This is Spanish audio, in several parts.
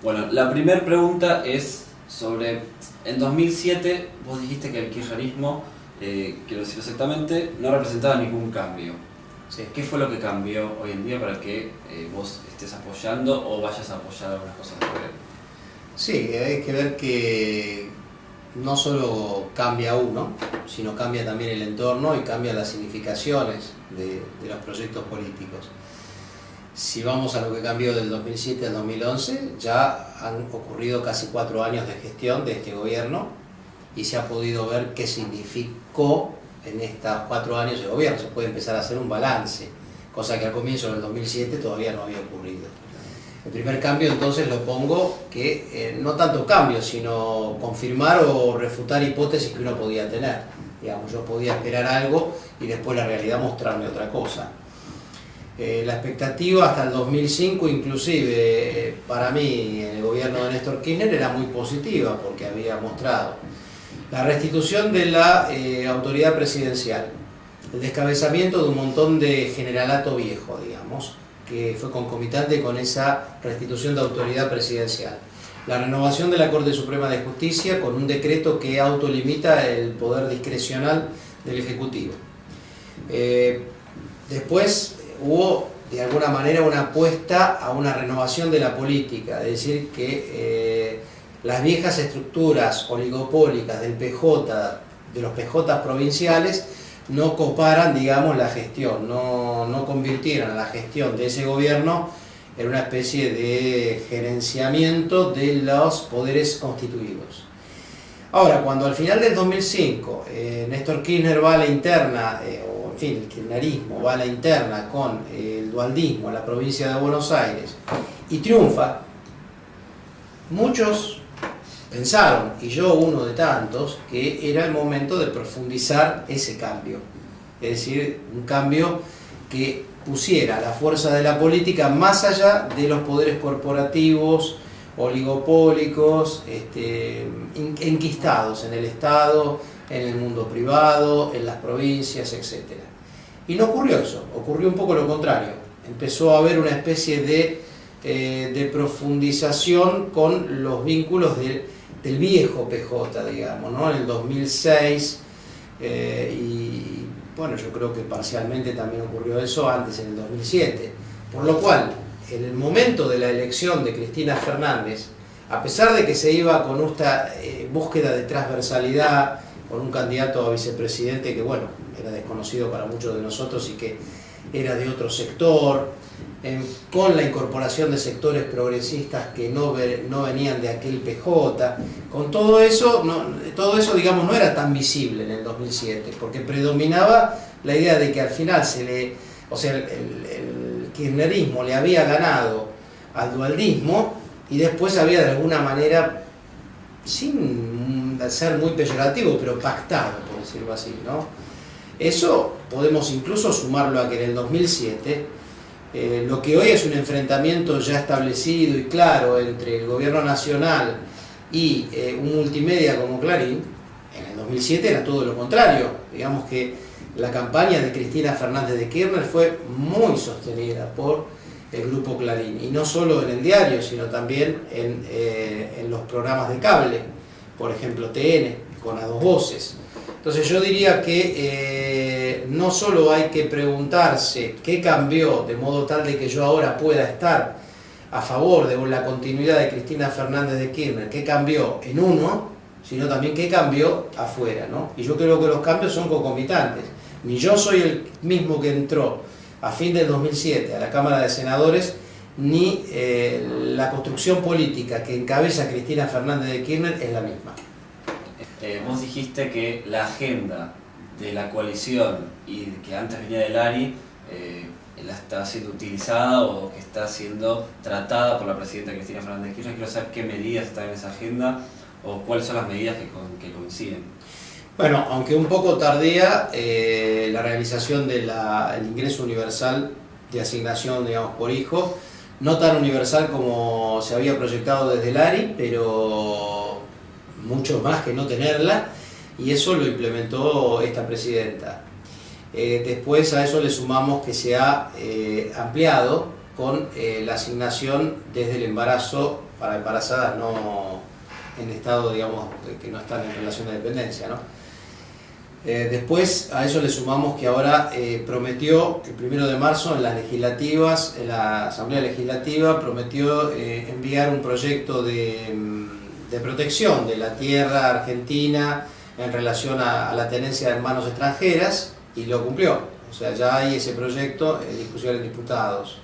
Bueno, la primera pregunta es sobre, en 2007 vos dijiste que el kirchnerismo, quiero decir exactamente, no representaba ningún cambio. Sí. ¿Qué fue lo que cambió hoy en día para que vos estés apoyando o vayas a apoyar algunas cosas de gobierno? Sí, hay que ver que no solo cambia uno, sino cambia también el entorno y cambia las significaciones de los proyectos políticos. Si vamos a lo que cambió del 2007 al 2011, ya han ocurrido casi 4 años de gestión de este gobierno y se ha podido ver qué significó en estos 4 años de gobierno. Se puede empezar a hacer un balance, cosa que al comienzo del 2007 todavía no había ocurrido. El primer cambio entonces lo pongo que no tanto cambio, sino confirmar o refutar hipótesis que uno podía tener. Digamos, yo podía esperar algo y después la realidad mostrarme otra cosa. La expectativa hasta el 2005 inclusive para mí en el gobierno de Néstor Kirchner era muy positiva porque había mostrado la restitución de la autoridad presidencial, el descabezamiento de un montón de generalato viejo, digamos, que fue concomitante con esa restitución de autoridad presidencial. La renovación de la Corte Suprema de Justicia con un decreto que autolimita el poder discrecional del Ejecutivo. Después hubo de alguna manera una apuesta a una renovación de la política, es decir, que las viejas estructuras oligopólicas del PJ, de los PJ provinciales, no coparan, digamos, la gestión, no convirtieran a la gestión de ese gobierno en una especie de gerenciamiento de los poderes constituidos. Ahora, cuando al final del 2005 Néstor Kirchner va a la interna, o en fin, el kirchnerismo va a la interna con el dualdismo a la provincia de Buenos Aires y triunfa, muchos pensaron, y yo uno de tantos, que era el momento de profundizar ese cambio. Es decir, un cambio que pusiera la fuerza de la política más allá de los poderes corporativos, oligopólicos, enquistados en el Estado, en el mundo privado, en las provincias, etc. Y no ocurrió eso, ocurrió un poco lo contrario. Empezó a haber una especie de profundización con los vínculos del viejo PJ, digamos, ¿no? En el 2006, y bueno, yo creo que parcialmente también ocurrió eso antes, en el 2007. Por lo cual, en el momento de la elección de Cristina Fernández, a pesar de que se iba con esta búsqueda de transversalidad, con un candidato a vicepresidente que, bueno, era desconocido para muchos de nosotros y que era de otro sector, con la incorporación de sectores progresistas que no venían de aquel PJ, con todo eso, digamos, no era tan visible en el 2007, porque predominaba la idea de que al final el kirchnerismo le había ganado al dualdismo y después había de alguna manera, sin ser muy peyorativo, pero pactado, por decirlo así, ¿no? Eso podemos incluso sumarlo a que en el 2007 lo que hoy es un enfrentamiento ya establecido y claro entre el gobierno nacional y un multimedia como Clarín, en el 2007 era todo lo contrario. Digamos que la campaña de Cristina Fernández de Kirchner fue muy sostenida por el grupo Clarín, y no solo en el diario, sino también en los programas de cable, por ejemplo TN, con A Dos Voces. Entonces yo diría que no solo hay que preguntarse qué cambió de modo tal de que yo ahora pueda estar a favor de la continuidad de Cristina Fernández de Kirchner, qué cambió en uno, sino también qué cambió afuera, ¿no? Y yo creo que los cambios son concomitantes. Ni yo soy el mismo que entró a fin del 2007 a la Cámara de Senadores, ni la construcción política que encabeza Cristina Fernández de Kirchner es la misma. Vos dijiste que la agenda de la coalición y que antes venía del ARI la está siendo utilizada o que está siendo tratada por la presidenta Cristina Fernández de Kirchner. Quiero saber qué medidas están en esa agenda o cuáles son las medidas que coinciden. Bueno, aunque un poco tardía, la realización del ingreso universal de asignación, digamos, por hijo, no tan universal como se había proyectado desde el ARI, pero mucho más que no tenerla, y eso lo implementó esta presidenta. Después a eso le sumamos que se ha ampliado con la asignación desde el embarazo para embarazadas no en estado, digamos, que no están en relación de dependencia, ¿no? Después a eso le sumamos que ahora prometió el 1 de marzo en las legislativas, en la Asamblea Legislativa, prometió enviar un proyecto de protección de la tierra argentina en relación a la tenencia en manos extranjeras, y lo cumplió. O sea, ya hay ese proyecto en discusión en diputados.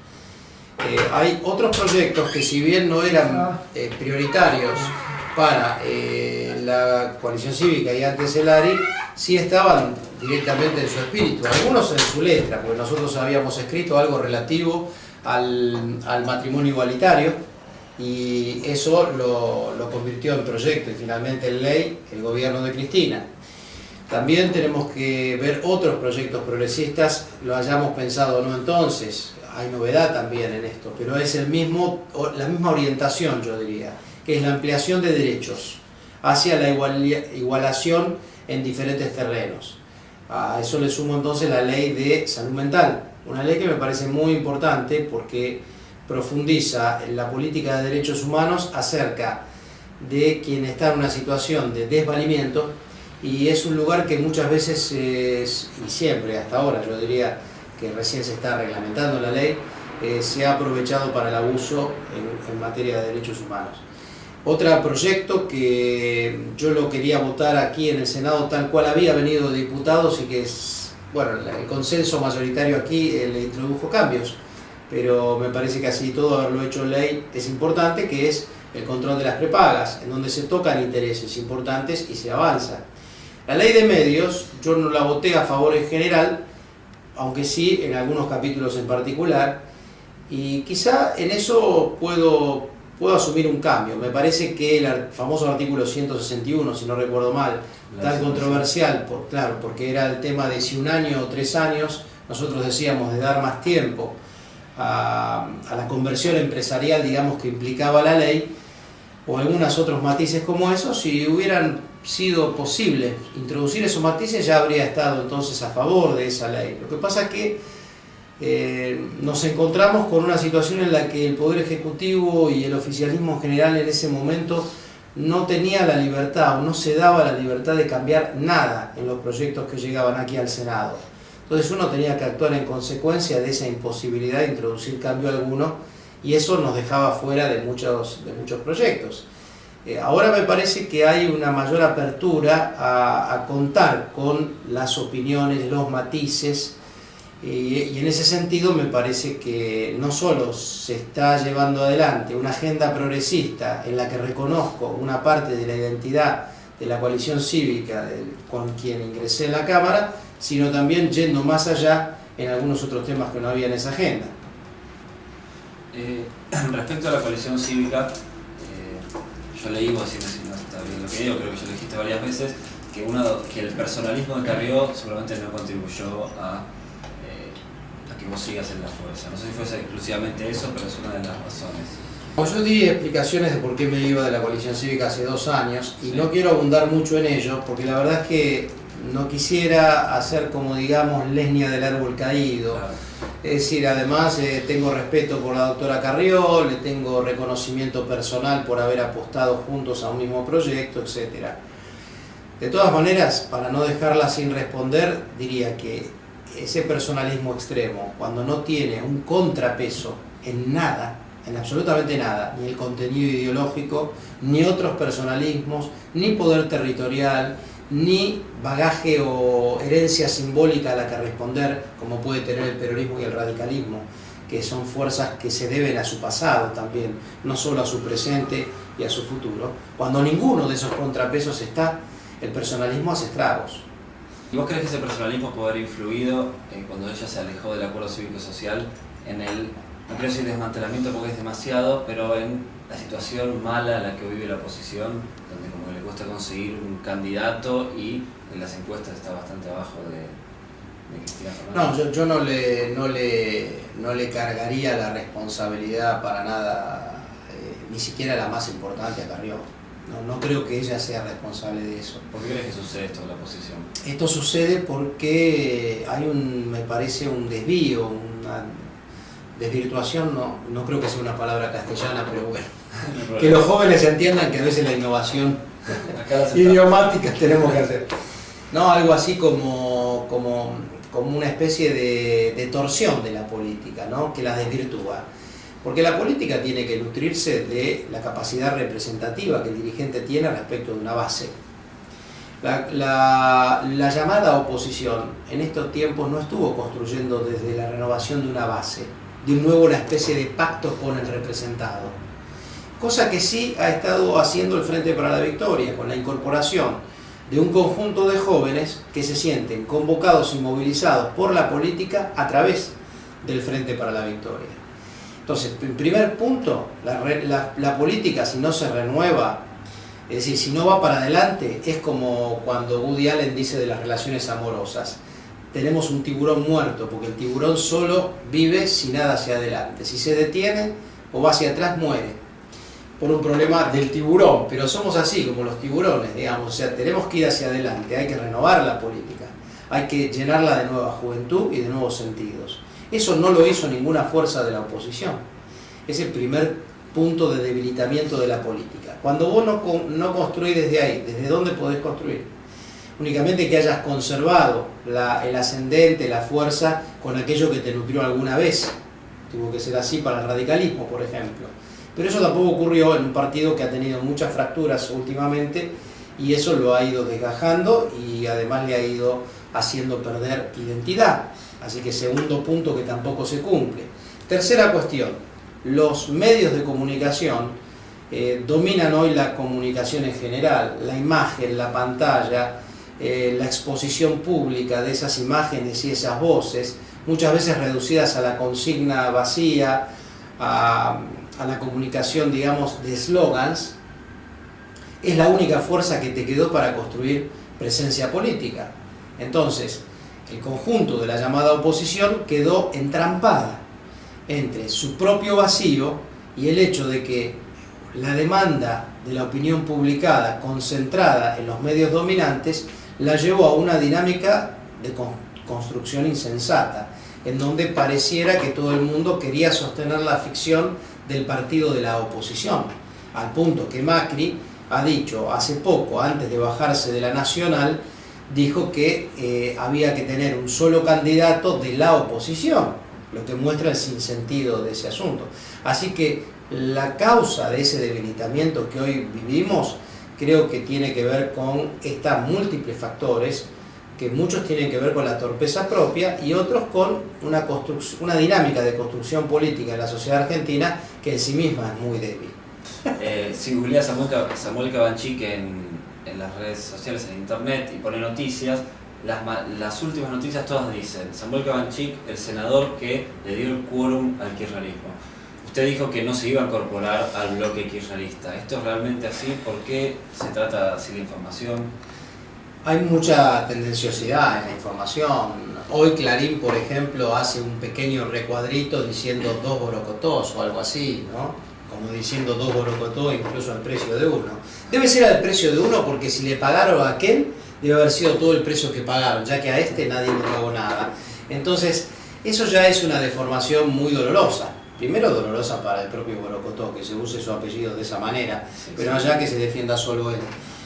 Hay otros proyectos que, si bien no eran prioritarios para la coalición cívica y antes el ARI, sí estaban directamente en su espíritu, algunos en su letra, porque nosotros habíamos escrito algo relativo al matrimonio igualitario, y eso lo convirtió en proyecto y finalmente en ley el gobierno de Cristina. También tenemos que ver otros proyectos progresistas, lo hayamos pensado o no entonces, hay novedad también en esto, pero es la misma orientación, yo diría, que es la ampliación de derechos hacia la igualación en diferentes terrenos. A eso le sumo entonces la ley de salud mental, una ley que me parece muy importante porque profundiza en la política de derechos humanos acerca de quien está en una situación de desvalimiento, y es un lugar que muchas veces, y siempre hasta ahora, yo diría que recién se está reglamentando la ley, se ha aprovechado para el abuso en materia de derechos humanos. Otro proyecto que yo lo quería votar aquí en el Senado tal cual había venido de diputados, y que es, bueno, el consenso mayoritario aquí le introdujo cambios, pero me parece que así todo haberlo hecho ley es importante, que es el control de las prepagas, en donde se tocan intereses importantes y se avanza. La ley de medios, yo no la voté a favor en general, aunque sí en algunos capítulos en particular, y quizá en eso puedo asumir un cambio. Me parece que el famoso artículo 161, si no recuerdo mal, tan controversial, claro, porque era el tema de si 1 año o 3 años, nosotros decíamos de dar más tiempo a la conversión empresarial, digamos, que implicaba la ley, o algunos otros matices como esos. Si hubieran sido posible introducir esos matices, ya habría estado entonces a favor de esa ley. Lo que pasa es que nos encontramos con una situación en la que el Poder Ejecutivo y el oficialismo en general en ese momento no tenía la libertad, o no se daba la libertad de cambiar nada en los proyectos que llegaban aquí al Senado. Entonces uno tenía que actuar en consecuencia de esa imposibilidad de introducir cambio alguno, y eso nos dejaba fuera de muchos proyectos. Ahora me parece que hay una mayor apertura a contar con las opiniones, los matices, y en ese sentido me parece que no solo se está llevando adelante una agenda progresista en la que reconozco una parte de la identidad de la coalición cívica con quien ingresé en la Cámara, sino también yendo más allá en algunos otros temas que no había en esa agenda. Respecto a la coalición cívica, yo leí, vos decís si no está bien lo que digo, creo que ya lo dijiste varias veces, que el personalismo de Carrió seguramente no contribuyó a que vos sigas en la fuerza. No sé si fuese exclusivamente eso, pero es una de las razones. Yo di explicaciones de por qué me iba de la coalición cívica hace 2 años, y no quiero abundar mucho en ello, porque la verdad es que no quisiera hacer, como digamos, leña del árbol caído. Claro. Es decir, además tengo respeto por la doctora Carrió, le tengo reconocimiento personal por haber apostado juntos a un mismo proyecto, etc. De todas maneras, para no dejarla sin responder, diría que ese personalismo extremo, cuando no tiene un contrapeso en nada, en absolutamente nada, ni el contenido ideológico, ni otros personalismos, ni poder territorial, ni bagaje o herencia simbólica a la que responder, como puede tener el peronismo y el radicalismo, que son fuerzas que se deben a su pasado también, no solo a su presente y a su futuro. Cuando ninguno de esos contrapesos está, el personalismo hace estragos. ¿Y vos crees que ese personalismo puede haber influido cuando ella se alejó del acuerdo cívico-social en el, no quiero decir desmantelamiento porque es demasiado, pero en la situación mala en la que vive la oposición, donde como que le cuesta conseguir un candidato y en las encuestas está bastante abajo de Cristina Fernández? No, yo no le cargaría la responsabilidad para nada, ni siquiera la más importante a Carrió. No creo que ella sea responsable de eso. ¿Por qué crees que sucede esto en la oposición? Esto sucede porque hay me parece un desvío, una desvirtuación, no creo que sea una palabra castellana, pero bueno, Que los jóvenes entiendan que a veces la innovación Acá la idiomática tenemos que hacer. No, algo así como una especie de torsión de la política, ¿no? Que la desvirtúa. Porque la política tiene que nutrirse de la capacidad representativa que el dirigente tiene respecto de una base. La llamada oposición en estos tiempos no estuvo construyendo desde la renovación de una base, de nuevo una especie de pacto con el representado. Cosa que sí ha estado haciendo el Frente para la Victoria, con la incorporación de un conjunto de jóvenes que se sienten convocados y movilizados por la política a través del Frente para la Victoria. Entonces, en primer punto, la política, si no se renueva, es decir, si no va para adelante, es como cuando Woody Allen dice de las relaciones amorosas: tenemos un tiburón muerto, porque el tiburón solo vive si nada hacia adelante. Si se detiene o va hacia atrás, muere, por un problema del tiburón. Pero somos así, como los tiburones, digamos, o sea, tenemos que ir hacia adelante, hay que renovar la política, hay que llenarla de nueva juventud y de nuevos sentidos. Eso no lo hizo ninguna fuerza de la oposición. Es el primer punto de debilitamiento de la política. Cuando vos no construís desde ahí, ¿desde dónde podés construir? Únicamente que hayas conservado el ascendente, la fuerza, con aquello que te nutrió alguna vez. Tuvo que ser así para el radicalismo, por ejemplo. Pero eso tampoco ocurrió en un partido que ha tenido muchas fracturas últimamente, y eso lo ha ido desgajando y además le ha ido haciendo perder identidad. Así que segundo punto que tampoco se cumple. Tercera cuestión: los medios de comunicación dominan hoy la comunicación en general, la imagen, la pantalla, la exposición pública de esas imágenes y esas voces, muchas veces reducidas a la consigna vacía, a la comunicación, digamos, de eslogans. Es la única fuerza que te quedó para construir presencia política. Entonces, el conjunto de la llamada oposición quedó entrampada entre su propio vacío y el hecho de que la demanda de la opinión publicada, concentrada en los medios dominantes, la llevó a una dinámica de construcción insensata, en donde pareciera que todo el mundo quería sostener la ficción del partido de la oposición, al punto que Macri ha dicho hace poco, antes de bajarse de la Nacional, dijo que había que tener un solo candidato de la oposición, lo que muestra el sinsentido de ese asunto. Así que la causa de ese debilitamiento que hoy vivimos creo que tiene que ver con estos múltiples factores, que muchos tienen que ver con la torpeza propia y otros con una dinámica de construcción política en la sociedad argentina que en sí misma es muy débil. Si googleas Samuel Cabanchik en las redes sociales, en internet, y pone noticias, las últimas noticias todas dicen: Samuel Cabanchik, el senador que le dio el quórum al kirchnerismo. Usted dijo que no se iba a incorporar al bloque kirchnerista. ¿Esto es realmente así? ¿Por qué se trata así la información? Hay mucha tendenciosidad en la información. Hoy Clarín, por ejemplo, hace un pequeño recuadrito diciendo 2 borocotós o algo así, ¿no? Como diciendo 2 borocotós incluso al precio de uno. Debe ser al precio de uno, porque si le pagaron a aquel, debe haber sido todo el precio que pagaron, ya que a este nadie le pagó nada. Entonces, eso ya es una deformación muy dolorosa. Primero, dolorosa para el propio borocotó, que se use su apellido de esa manera, pero allá que se defienda solo él.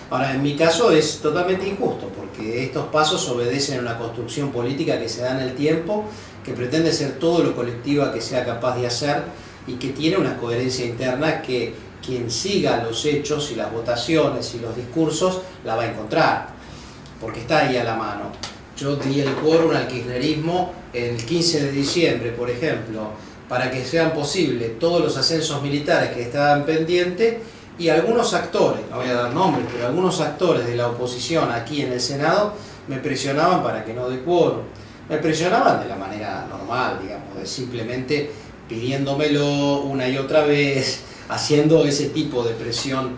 Ahora, en mi caso es totalmente injusto, porque estos pasos obedecen a una construcción política que se da en el tiempo, que pretende ser todo lo colectiva que sea capaz de hacer y que tiene una coherencia interna que quien siga los hechos y las votaciones y los discursos la va a encontrar, porque está ahí a la mano. Yo di el quórum al kirchnerismo el 15 de diciembre, por ejemplo, para que sean posibles todos los ascensos militares que estaban pendientes, y algunos actores, no voy a dar nombres, pero algunos actores de la oposición aquí en el Senado me presionaban para que no dé quórum. Me presionaban de la manera normal, digamos, de simplemente pidiéndomelo una y otra vez, haciendo ese tipo de presión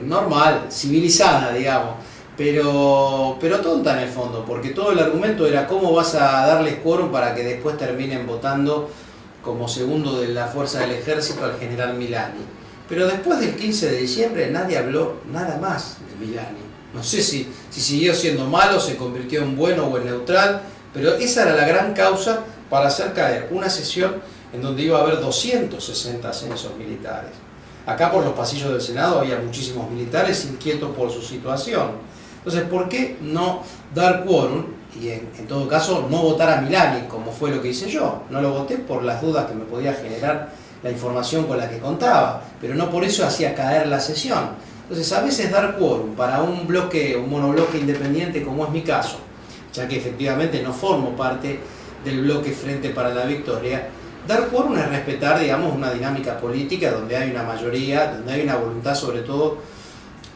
normal, civilizada, digamos, pero tonta en el fondo, porque todo el argumento era: ¿cómo vas a darles quórum para que después terminen votando como segundo de la fuerza del ejército al general Milani? Pero después del 15 de diciembre nadie habló nada más de Milani. No sé si siguió siendo malo, se convirtió en bueno o en neutral, pero esa era la gran causa para hacer caer una sesión en donde iba a haber 260 ascensos militares. Acá por los pasillos del Senado había muchísimos militares inquietos por su situación. Entonces, ¿por qué no dar quórum y en todo caso no votar a Milani, como fue lo que hice yo? No lo voté por las dudas que me podía generar la información con la que contaba, pero no por eso hacía caer la sesión. Entonces, a veces dar quórum para un bloque, un monobloque independiente, como es mi caso, ya que efectivamente no formo parte del bloque Frente para la Victoria, dar quórum es respetar, digamos, una dinámica política donde hay una mayoría, donde hay una voluntad, sobre todo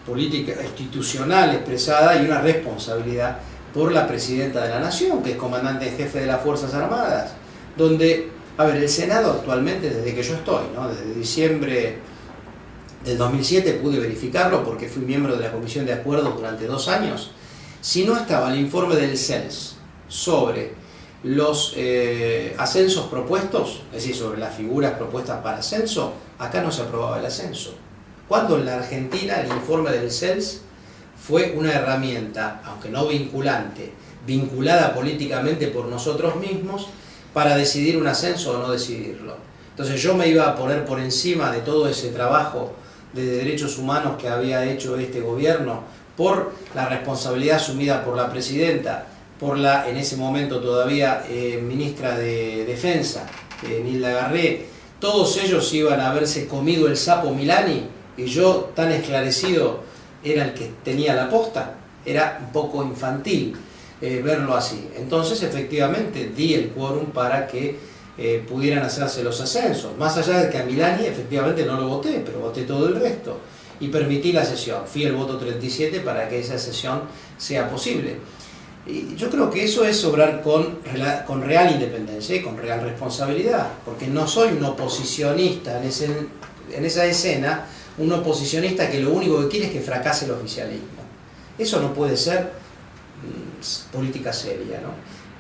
política institucional expresada, y una responsabilidad por la presidenta de la Nación, que es comandante en jefe de las Fuerzas Armadas, donde, a ver, el Senado actualmente, desde que yo estoy, ¿no?, desde diciembre del 2007 pude verificarlo porque fui miembro de la Comisión de Acuerdos durante 2 años, si no estaba el informe del CELS sobre los ascensos propuestos, es decir, sobre las figuras propuestas para ascenso, acá no se aprobaba el ascenso. Cuando en la Argentina el informe del CELS fue una herramienta, aunque no vinculante, vinculada políticamente por nosotros mismos, para decidir un ascenso o no decidirlo. Entonces yo me iba a poner por encima de todo ese trabajo de derechos humanos que había hecho este gobierno, por la responsabilidad asumida por la presidenta, por la, en ese momento todavía, ministra de Defensa, Nilda Garré. Todos ellos iban a haberse comido el sapo Milani, y yo, tan esclarecido, era el que tenía la posta. Era un poco infantil verlo así. Entonces, efectivamente, di el quórum para que pudieran hacerse los ascensos. Más allá de que a Milani, efectivamente, no lo voté, pero voté todo el resto. Y permití la sesión. Fui el voto 37 para que esa sesión sea posible. Y yo creo que eso es obrar con real independencia y con real responsabilidad, porque no soy un oposicionista en esa escena, un oposicionista que lo único que quiere es que fracase el oficialismo. Eso no puede ser política seria, ¿no?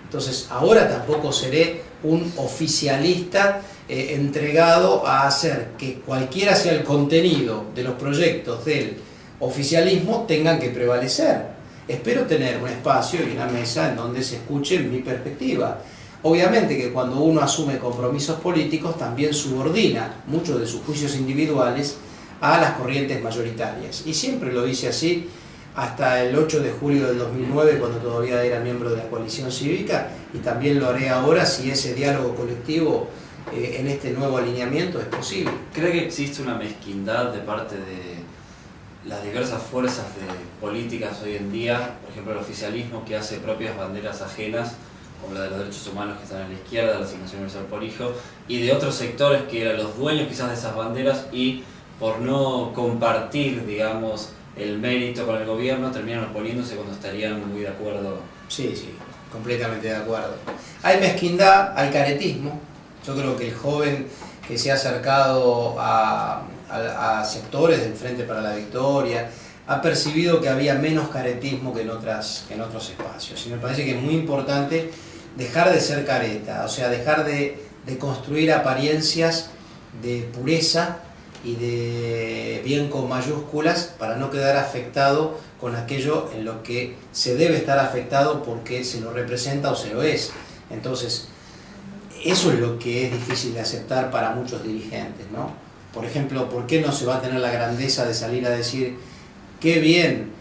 Entonces, ahora tampoco seré un oficialista entregado a hacer que cualquiera sea el contenido de los proyectos del oficialismo tengan que prevalecer. Espero tener un espacio y una mesa en donde se escuche mi perspectiva. Obviamente que cuando uno asume compromisos políticos también subordina muchos de sus juicios individuales a las corrientes mayoritarias. Y siempre lo hice así hasta el 8 de julio del 2009, cuando todavía era miembro de la coalición cívica, y también lo haré ahora si ese diálogo colectivo en este nuevo alineamiento es posible. ¿Cree que existe una mezquindad de parte de las diversas fuerzas políticas hoy en día, por ejemplo el oficialismo, que hace propias banderas ajenas, como la de los derechos humanos que están a la izquierda, de la asignación universal por hijo, y de otros sectores que eran los dueños quizás de esas banderas y por no compartir, digamos, el mérito con el gobierno, terminan oponiéndose cuando estarían muy de acuerdo? Sí, completamente de acuerdo. Hay mezquindad, hay caretismo. Yo creo que el joven que se ha acercado a sectores del Frente para la Victoria ha percibido que había menos caretismo que en otros espacios. Y me parece que es muy importante dejar de ser careta, o sea, dejar de construir apariencias de pureza y de bien con mayúsculas para no quedar afectado con aquello en lo que se debe estar afectado porque se lo representa o se lo es. Entonces, eso es lo que es difícil de aceptar para muchos dirigentes, ¿no? Por ejemplo, ¿por qué no se va a tener la grandeza de salir a decir qué bien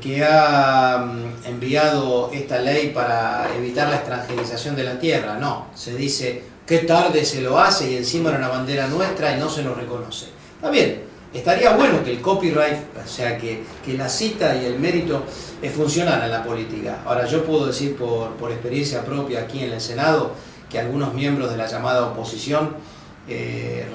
que ha enviado esta ley para evitar la extranjerización de la tierra? No, se dice qué tarde se lo hace y encima era una bandera nuestra y no se nos reconoce. Está bien, estaría bueno que el copyright, o sea, que la cita y el mérito funcionaran en la política. Ahora, yo puedo decir por experiencia propia aquí en el Senado que algunos miembros de la llamada oposición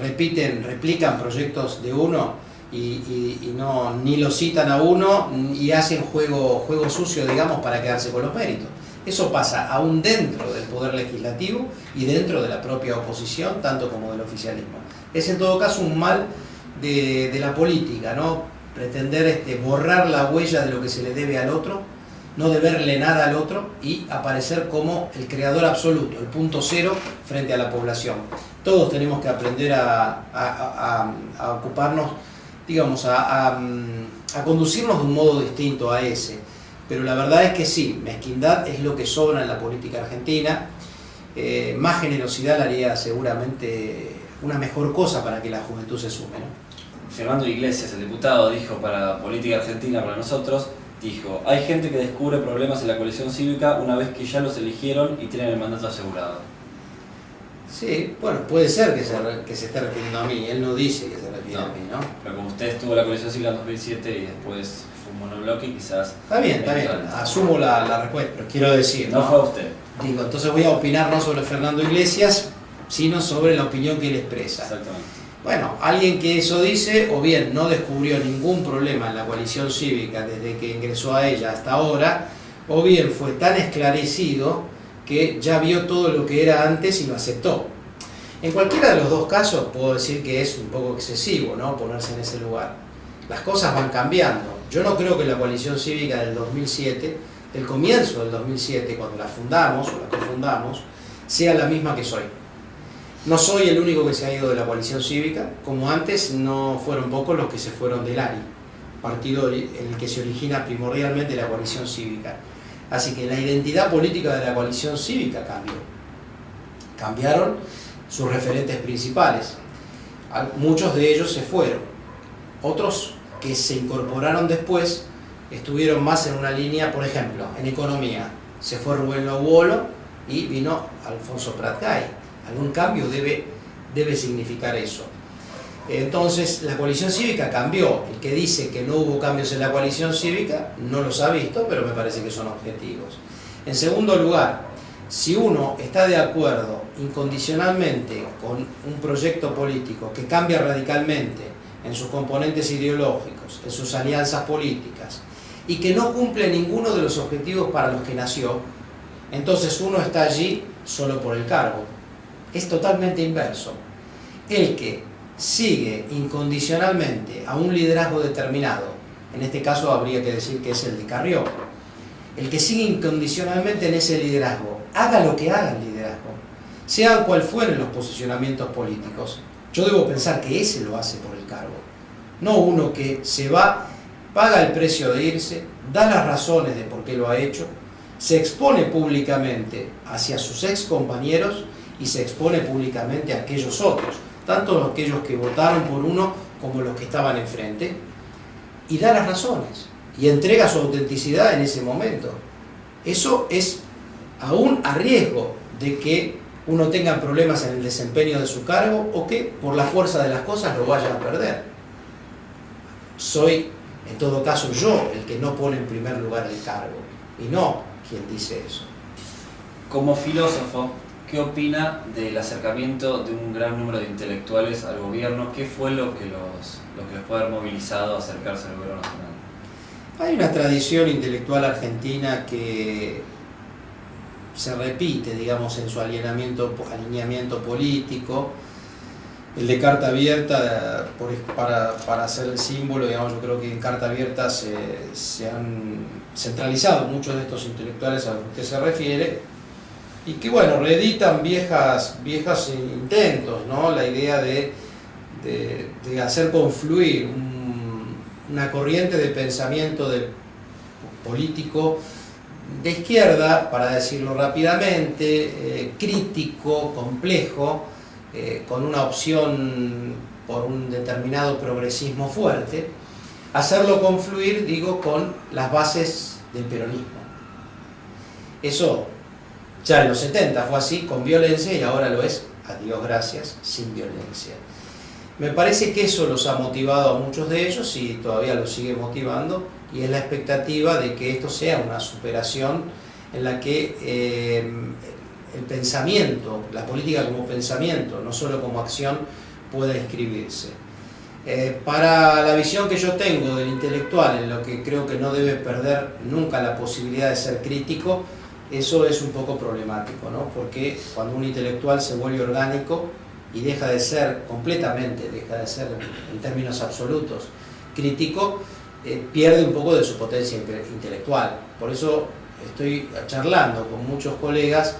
replican proyectos de uno y no, ni lo citan a uno y hacen juego sucio, digamos, para quedarse con los méritos. Eso pasa aún dentro del Poder Legislativo y dentro de la propia oposición, tanto como del oficialismo. Es en todo caso un mal de la política, ¿no? Pretender borrar la huella de lo que se le debe al otro, no deberle nada al otro y aparecer como el creador absoluto, el punto cero frente a la población. Todos tenemos que aprender a ocuparnos, digamos, a conducirnos de un modo distinto a ese. Pero la verdad es que sí, mezquindad es lo que sobra en la política argentina. Más generosidad le haría seguramente una mejor cosa para que la juventud se sume, ¿no? Fernando Iglesias, el diputado, dijo para Política Argentina, para nosotros, dijo: hay gente que descubre problemas en la coalición cívica una vez que ya los eligieron y tienen el mandato asegurado. Sí, bueno, puede ser que se esté refiriendo a mí, él no dice que se refiere a mí, ¿no? Pero como usted estuvo en la coalición cívica en 2007 y después fue un monobloque, quizás... Está bien, asumo la respuesta, pero quiero decir... No fue a usted. Digo, entonces voy a opinar no sobre Fernando Iglesias, sino sobre la opinión que él expresa. Exactamente. Bueno, alguien que eso dice, o bien no descubrió ningún problema en la coalición cívica desde que ingresó a ella hasta ahora, o bien fue tan esclarecido que ya vio todo lo que era antes y lo aceptó. En cualquiera de los dos casos puedo decir que es un poco excesivo, ¿no?, ponerse en ese lugar. Las cosas van cambiando. Yo no creo que la coalición cívica del 2007, del comienzo del 2007, cuando la fundamos o la cofundamos, sea la misma que soy. No soy el único que se ha ido de la coalición cívica, como antes no fueron pocos los que se fueron del ARI, partido en el que se origina primordialmente la coalición cívica. Así que la identidad política de la coalición cívica cambió. Cambiaron sus referentes principales. Muchos de ellos se fueron. Otros que se incorporaron después estuvieron más en una línea, por ejemplo, en economía. Se fue Rubén Lobolo y vino Alfonso Prat-Gay. Algún cambio debe significar eso. Entonces, la coalición cívica cambió. El que dice que no hubo cambios en la coalición cívica no los ha visto, pero me parece que son objetivos. En segundo lugar, si uno está de acuerdo incondicionalmente con un proyecto político que cambia radicalmente en sus componentes ideológicos, en sus alianzas políticas, y que no cumple ninguno de los objetivos para los que nació, entonces uno está allí solo por el cargo. Es totalmente inverso. El que sigue incondicionalmente a un liderazgo determinado, en este caso habría que decir que es el de Carrió, el que sigue incondicionalmente en ese liderazgo, haga lo que haga el liderazgo, sean cual fueren los posicionamientos políticos, yo debo pensar que ese lo hace por el cargo, no uno que se va, paga el precio de irse, da las razones de por qué lo ha hecho, se expone públicamente hacia sus ex compañeros y se expone públicamente a aquellos otros, tanto aquellos que votaron por uno como los que estaban enfrente, y da las razones, y entrega su autenticidad en ese momento. Eso es aún a riesgo de que uno tenga problemas en el desempeño de su cargo o que por la fuerza de las cosas lo vaya a perder. Soy, en todo caso, yo el que no pone en primer lugar el cargo, y no quien dice eso. Como filósofo, ¿qué opina del acercamiento de un gran número de intelectuales al gobierno? ¿Qué fue lo que los puede haber movilizado a acercarse al gobierno nacional? Hay una tradición intelectual argentina que se repite, digamos, en su alineamiento político. El de Carta Abierta, para hacer el símbolo, digamos, yo creo que en Carta Abierta se han centralizado muchos de estos intelectuales a los que se refiere, y que, bueno, reeditan viejos intentos, ¿no? La idea de hacer confluir una corriente de pensamiento político de izquierda, para decirlo rápidamente, crítico, complejo, con una opción por un determinado progresismo fuerte, hacerlo confluir, digo, con las bases del peronismo. Eso ya en los 70 fue así, con violencia, y ahora lo es, a Dios gracias, sin violencia. Me parece que eso los ha motivado a muchos de ellos y todavía los sigue motivando, y es la expectativa de que esto sea una superación en la que el pensamiento, la política como pensamiento, no solo como acción, pueda inscribirse. Para la visión que yo tengo del intelectual, en lo que creo que no debe perder nunca la posibilidad de ser crítico, eso es un poco problemático, ¿no? Porque cuando un intelectual se vuelve orgánico y deja de ser en términos absolutos crítico, pierde un poco de su potencia intelectual. Por eso estoy charlando con muchos colegas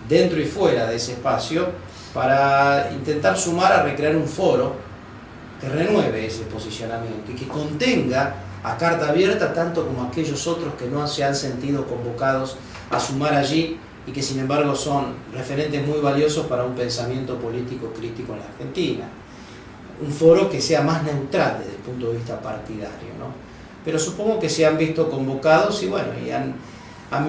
dentro y fuera de ese espacio para intentar sumar a recrear un foro que renueve ese posicionamiento y que contenga a Carta Abierta tanto como aquellos otros que no se han sentido convocados a sumar allí y que sin embargo son referentes muy valiosos para un pensamiento político crítico en la Argentina. un foro que sea más neutral desde el punto de vista partidario, ¿no? Pero supongo que se han visto convocados y bueno,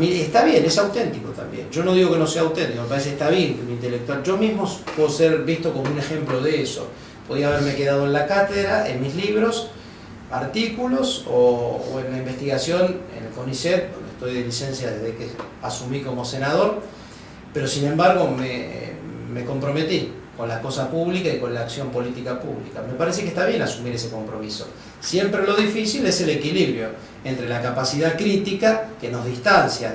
está bien, es auténtico también. Yo no digo que no sea auténtico, me parece que está bien que un intelectual, yo mismo puedo ser visto como un ejemplo de eso. Podía haberme quedado en la cátedra, en mis libros, artículos o en la investigación en el CONICET, donde estoy de licencia desde que asumí como senador, pero sin embargo me comprometí con la cosa pública y con la acción política pública. Me parece que está bien asumir ese compromiso. Siempre lo difícil es el equilibrio entre la capacidad crítica que nos distancia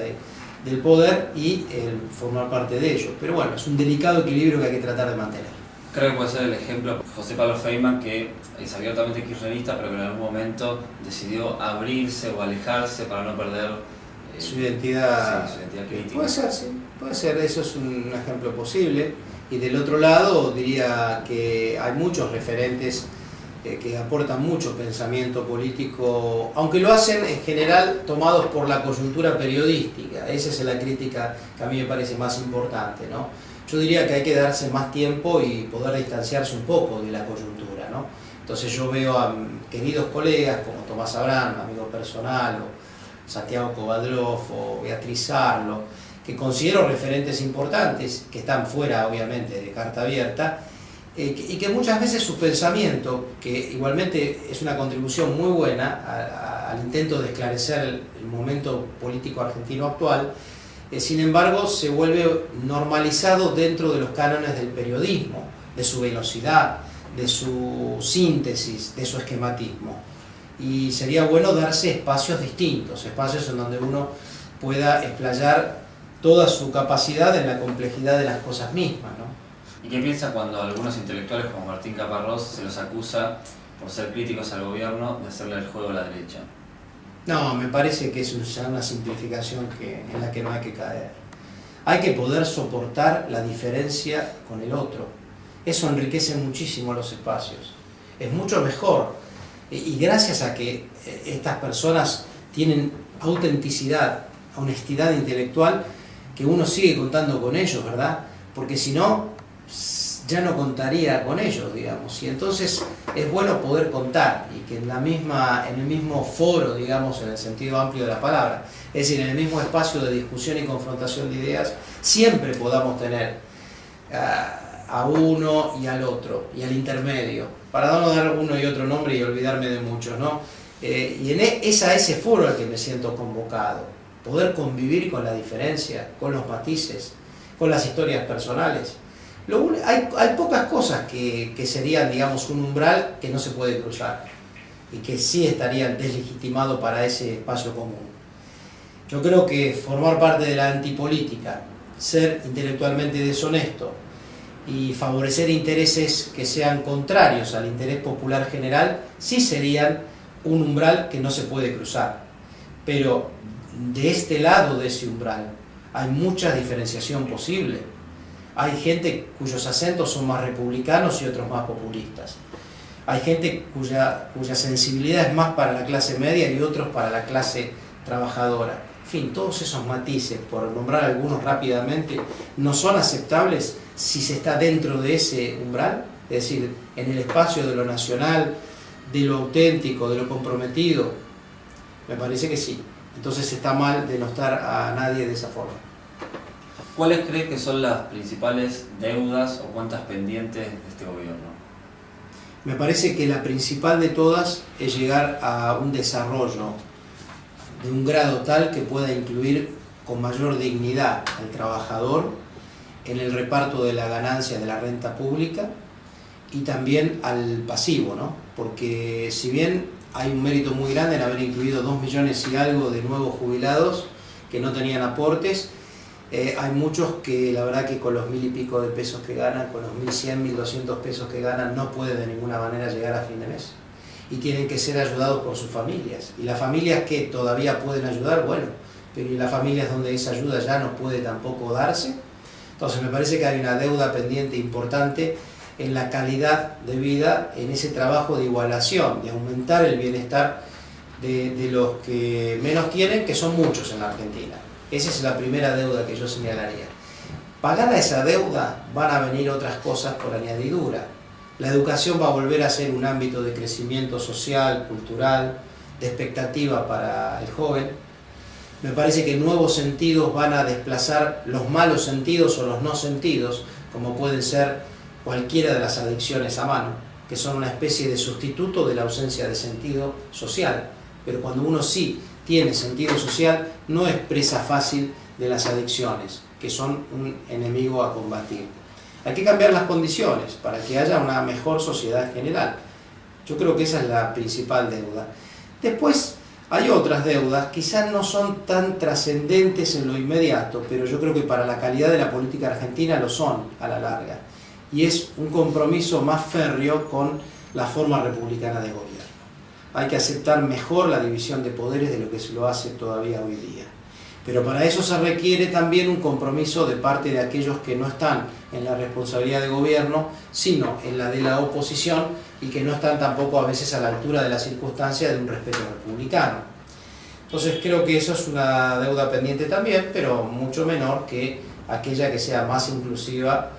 del poder y el formar parte de ello. Pero bueno, es un delicado equilibrio que hay que tratar de mantener. Creo que puede ser el ejemplo José Pablo Feynman, que es abiertamente kirchnerista, pero que en algún momento decidió abrirse o alejarse para no perder su identidad, sí, su identidad crítica. Puede ser, sí, puede ser, eso es un ejemplo posible. Y del otro lado diría que hay muchos referentes que aportan mucho pensamiento político, aunque lo hacen en general tomados por la coyuntura periodística. Esa es la crítica que a mí me parece más importante, ¿no? Yo diría que hay que darse más tiempo y poder distanciarse un poco de la coyuntura, ¿no? Entonces yo veo a queridos colegas como Tomás Abraham, amigo personal, o Santiago Kovadlov o Beatriz Arlo, que considero referentes importantes, que están fuera obviamente de carta abierta, y que muchas veces su pensamiento, que igualmente es una contribución muy buena al intento de esclarecer el momento político argentino actual, sin embargo se vuelve normalizado dentro de los cánones del periodismo, de su velocidad, de su síntesis, de su esquematismo. Y sería bueno darse espacios distintos, espacios en donde uno pueda explayar toda su capacidad en la complejidad de las cosas mismas, ¿no? ¿Y qué piensa cuando algunos intelectuales como Martín Caparrós se los acusa por ser críticos al gobierno de hacerle el juego a la derecha? No, me parece que es una simplificación en la que no hay que caer. Hay que poder soportar la diferencia con el otro. Eso enriquece muchísimo los espacios. Es mucho mejor. Y gracias a que estas personas tienen autenticidad, honestidad intelectual, que uno sigue contando con ellos, ¿verdad? Porque si no, ya no contaría con ellos, digamos. Y entonces es bueno poder contar y que en el mismo foro, digamos, en el sentido amplio de la palabra, es decir, en el mismo espacio de discusión y confrontación de ideas, siempre podamos tener a uno y al otro, y al intermedio, para no dar uno y otro nombre y olvidarme de muchos, ¿no? Y es a ese foro al que me siento convocado, poder convivir con la diferencia, con los matices, con las historias personales. Hay pocas cosas que serían, digamos, un umbral que no se puede cruzar y que sí estarían deslegitimados para ese espacio común. Yo creo que formar parte de la antipolítica, ser intelectualmente deshonesto y favorecer intereses que sean contrarios al interés popular general, sí serían un umbral que no se puede cruzar. Pero de este lado de ese umbral hay mucha diferenciación posible. Hay gente cuyos acentos son más republicanos y otros más populistas. Hay gente cuya sensibilidad es más para la clase media y otros para la clase trabajadora. En fin, todos esos matices, por nombrar algunos rápidamente, no son aceptables si se está dentro de ese umbral, es decir, en el espacio de lo nacional, de lo auténtico, de lo comprometido. Me parece que sí. Entonces está mal denostar a nadie de esa forma. ¿Cuáles cree que son las principales deudas o cuentas pendientes de este gobierno? Me parece que la principal de todas es llegar a un desarrollo de un grado tal que pueda incluir con mayor dignidad al trabajador en el reparto de la ganancia de la renta pública y también al pasivo, ¿no? Porque si bien hay un mérito muy grande en haber incluido 2 millones y algo de nuevos jubilados que no tenían aportes, hay muchos que la verdad que con los 1.000 y pico de pesos que ganan, con los 1.100, 1.200 pesos que ganan, no pueden de ninguna manera llegar a fin de mes. Y tienen que ser ayudados por sus familias. Y las familias que todavía pueden ayudar, bueno, pero y las familias donde esa ayuda ya no puede tampoco darse. Entonces me parece que hay una deuda pendiente importante en la calidad de vida, en ese trabajo de igualación, de aumentar el bienestar de los que menos tienen, que son muchos en la Argentina. Esa es la primera deuda que yo señalaría. Pagada esa deuda van a venir otras cosas por añadidura. La educación va a volver a ser un ámbito de crecimiento social, cultural, de expectativa para el joven. Me parece que nuevos sentidos van a desplazar los malos sentidos o los no sentidos, como pueden ser cualquiera de las adicciones a mano, que son una especie de sustituto de la ausencia de sentido social. Pero cuando uno sí tiene sentido social, no es presa fácil de las adicciones, que son un enemigo a combatir. Hay que cambiar las condiciones para que haya una mejor sociedad en general. Yo creo que esa es la principal deuda. Después hay otras deudas, quizás no son tan trascendentes en lo inmediato, pero yo creo que para la calidad de la política argentina lo son a la larga. Y es un compromiso más férreo con la forma republicana de gobierno. Hay que aceptar mejor la división de poderes de lo que se lo hace todavía hoy día. Pero para eso se requiere también un compromiso de parte de aquellos que no están en la responsabilidad de gobierno, sino en la de la oposición, y que no están tampoco a veces a la altura de las circunstancias de un respeto republicano. Entonces creo que eso es una deuda pendiente también, pero mucho menor que aquella que sea más inclusiva,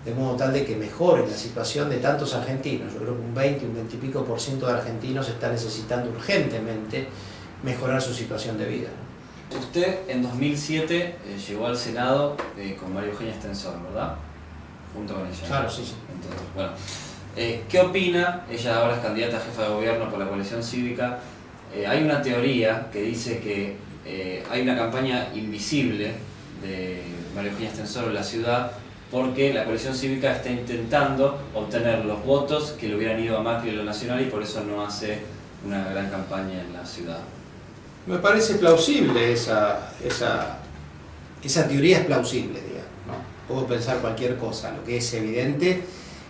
de modo tal de que mejore la situación de tantos argentinos. Yo creo que un 20 y pico por ciento de argentinos está necesitando urgentemente mejorar su situación de vida. Usted en 2007 llegó al Senado con María Eugenia Extensor, ¿verdad? Junto con ella. Claro, sí. Entonces, bueno, ¿qué opina? Ella ahora es candidata a jefa de gobierno por la coalición cívica. Hay una teoría que dice que hay una campaña invisible de María Eugenia Extensor en la ciudad, porque la coalición cívica está intentando obtener los votos que le hubieran ido a Macri en lo nacional, y por eso no hace una gran campaña en la ciudad. Me parece plausible esa teoría, es plausible, digamos, ¿no? Puedo pensar cualquier cosa. Lo que es evidente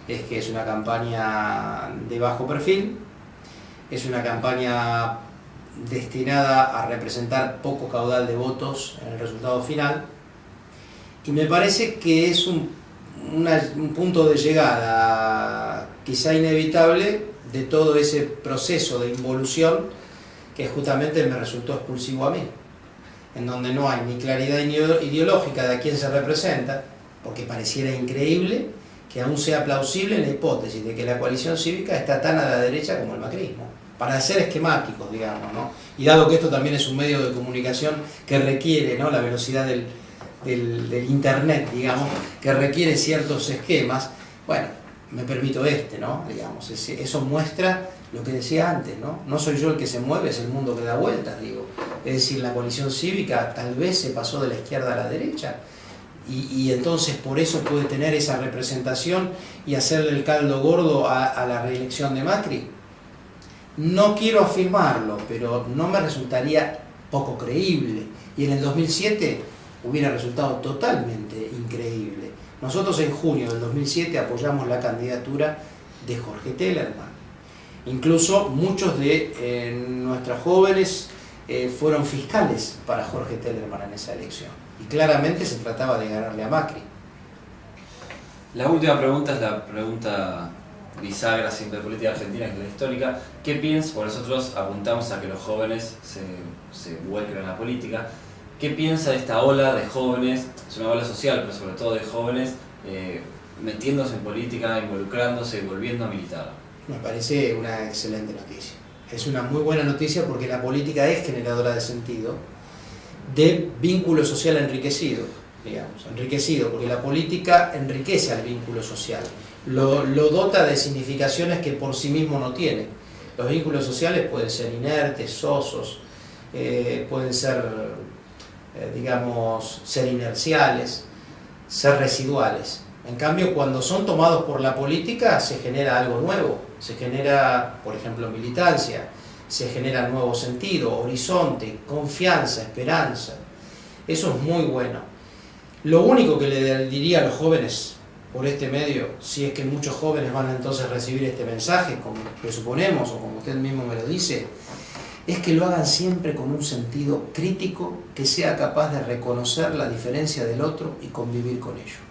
es que es una campaña de bajo perfil, es una campaña destinada a representar poco caudal de votos en el resultado final, y me parece que es un punto de llegada quizá inevitable de todo ese proceso de involución que justamente me resultó expulsivo a mí, en donde no hay ni claridad ideológica de a quién se representa, porque pareciera increíble que aún sea plausible la hipótesis de que la coalición cívica está tan a la derecha como el macrismo, para ser esquemáticos, digamos, ¿no? Y dado que esto también es un medio de comunicación que requiere, ¿no?, la velocidad del internet, digamos, que requiere ciertos esquemas, bueno, me permito ¿no? Digamos, eso muestra lo que decía antes, ¿no? No soy yo el que se mueve, es el mundo que da vueltas, digo. Es decir, la coalición cívica tal vez se pasó de la izquierda a la derecha, y entonces por eso puede tener esa representación y hacerle el caldo gordo a la reelección de Macri. No quiero afirmarlo, pero no me resultaría poco creíble, y en el 2007 hubiera resultado totalmente increíble. Nosotros en junio del 2007 apoyamos la candidatura de Jorge Tellerman. Incluso muchos de nuestros jóvenes fueron fiscales para Jorge Tellerman en esa elección. Y claramente se trataba de ganarle a Macri. La última pregunta es la pregunta bisagra siempre de política argentina, que es la histórica. ¿Qué piensa? Porque nosotros apuntamos a que los jóvenes se vuelquen en la política. ¿Qué piensa de esta ola de jóvenes? Es una ola social, pero sobre todo de jóvenes metiéndose en política, involucrándose y volviendo a militar. Me parece una excelente noticia. Es una muy buena noticia porque la política es generadora de sentido, de vínculo social enriquecido, digamos, enriquecido, porque la política enriquece al vínculo social, lo dota de significaciones que por sí mismo no tiene. Los vínculos sociales pueden ser inertes, sosos, pueden ser, digamos, ser inerciales, ser residuales. En cambio, cuando son tomados por la política, se genera algo nuevo, se genera, por ejemplo, militancia, se genera nuevo sentido, horizonte, confianza, esperanza. Eso es muy bueno. Lo único que le diría a los jóvenes por este medio, si es que muchos jóvenes van a entonces recibir este mensaje, como presuponemos, o como usted mismo me lo dice, es que lo hagan siempre con un sentido crítico, que sea capaz de reconocer la diferencia del otro y convivir con ello.